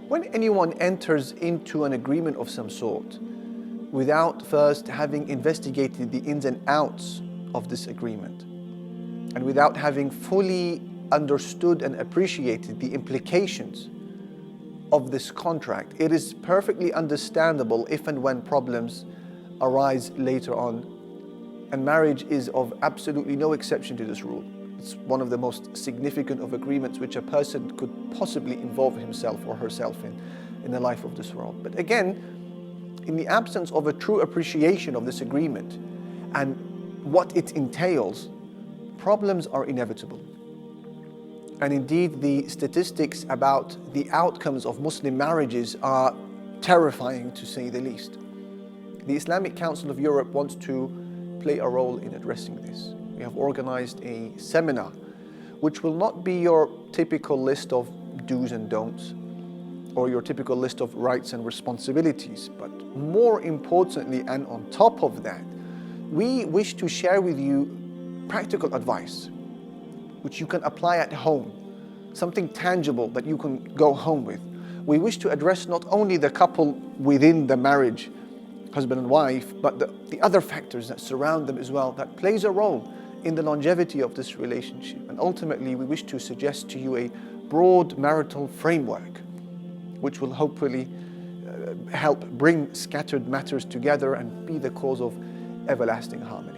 When anyone enters into an agreement of some sort, without first having investigated the ins and outs of this agreement, and without having fully understood and appreciated the implications of this contract, it is perfectly understandable if and when problems arise later on. And marriage is of absolutely no exception to this rule. It's one of the most significant of agreements which a person could possibly involve himself or herself in the life of this world. But again, in the absence of a true appreciation of this agreement and what it entails, problems are inevitable. And indeed, the statistics about the outcomes of Muslim marriages are terrifying, to say the least. The Islamic Council of Europe wants to play a role in addressing this. We have organized a seminar which will not be your typical list of do's and don'ts or your typical list of rights and responsibilities, but more importantly, and on top of that, we wish to share with you practical advice which you can apply at home, something tangible that you can go home with. We wish to address not only the couple within the marriage, husband and wife, but the other factors that surround them as well, that plays a role in the longevity of this relationship. And ultimately, we wish to suggest to you a broad marital framework, which will hopefully help bring scattered matters together and be the cause of everlasting harmony.